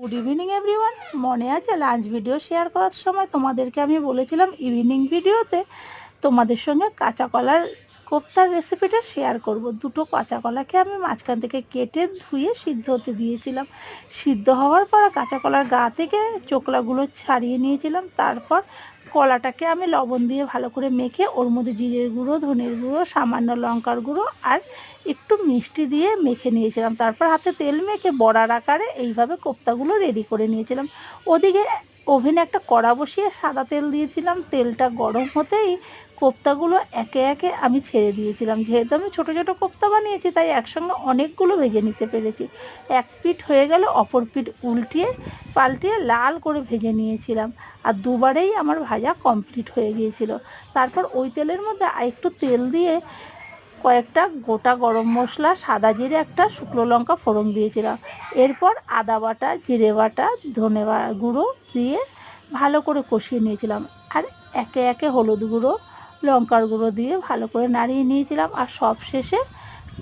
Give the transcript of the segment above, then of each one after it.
Good evening everyone. মনে আছে lunch video share করার সময় তোমাদেরকে আমি বলেছিলাম ইভিনিং ভিডিওতে তোমাদের সঙ্গে কাঁচা কলার কোপ্তার রেসিপিটা শেয়ার করব। দুটো কাঁচা কলাকে আমি মাঝখান থেকে কেটে ধুয়ে সিদ্ধ হতে দিয়েছিলাম। সিদ্ধ হওয়ার পর কাঁচা কলার গা থেকে চোকলাগুলো ছাড়িয়ে নিয়েছিলাম। তারপর কলাটাকে আমি লবণ দিয়ে ভালো করে মেখে ওর মধ্যে জিরের গুঁড়ো, ধনের গুঁড়ো, সামান্য লঙ্কার গুঁড়ো আর একটু মিষ্টি দিয়ে মেখে নিয়েছিলাম। তারপর হাতে তেল মেখে বড়ার আকারে এইভাবে কোপ্তাগুলো রেডি করে নিয়েছিলাম। ওদিকে ওভেনে একটা কড়া বসিয়ে সাদা তেল দিয়েছিলাম। তেলটা গরম হতেই কোপ্তাগুলো একে একে আমি ছেড়ে দিয়েছিলাম। যেহেতু আমি ছোটো ছোটো কোপ্তা বানিয়েছি তাই একসঙ্গে অনেকগুলো ভেজে নিতে পেরেছি। এক পিঠ হয়ে গেলে অপর পিঠ উল্টিয়ে পাল্টিয়ে লাল করে ভেজে নিয়েছিলাম। আর দুবারেই আমার ভাজা কমপ্লিট হয়ে গিয়েছিল। তারপর ওই তেলের মধ্যে আরেকটু তেল দিয়ে কয়েকটা গোটা গরম মশলা, সাদা জিরে, একটা শুকনো লঙ্কা ফোড়ন দিয়েছিলাম। এরপর আদা বাটা, জিরে বাটা, ধনে গুঁড়ো দিয়ে ভালো করে কষিয়ে নিয়েছিলাম। আর একে একে হলুদ গুঁড়ো, লঙ্কার গুঁড়ো দিয়ে ভালো করে নাড়িয়ে নিয়েছিলাম। আর সব শেষে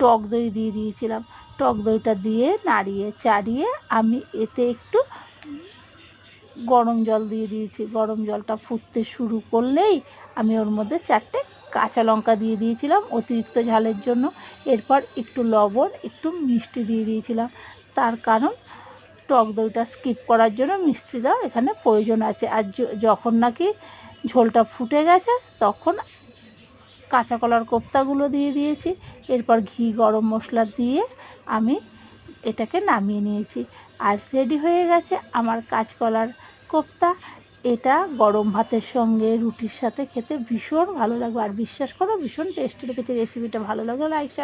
টক দই দিয়ে দিয়েছিলাম। টক দইটা দিয়ে নাড়িয়ে চাড়িয়ে আমি এতে একটু গরম জল দিয়ে দিয়েছি। গরম জলটা ফুটতে শুরু করলেই আমি ওর মধ্যে 4টে কাঁচা লঙ্কা দিয়ে দিয়েছিলাম অতিরিক্ত ঝালের জন্য। এরপর একটু লবণ, একটু মিষ্টি দিয়ে দিয়েছিলাম। তার কারণ টক দইটা স্কিপ করার জন্য মিষ্টিটা এখানে প্রয়োজন আছে। আর যখন নাকি ঝোলটা ফুটে গেছে তখন কাঁচা কলার কোপ্তাগুলো দিয়ে দিয়েছি। এরপর ঘি, গরম মশলা দিয়ে আমি এটাকে নামিয়ে নিয়েছি। আর রেডি হয়ে গেছে আমার কাঁচকলার কোপ্তা। এটা গরম ভাতের সঙ্গে, রুটির সাথে খেতে ভীষণ ভালো লাগবে। আর বিশ্বাস করো ভীষণ টেস্টি লেগেছে। রেসিপিটা ভালো লাগলে লাইক শেয়ার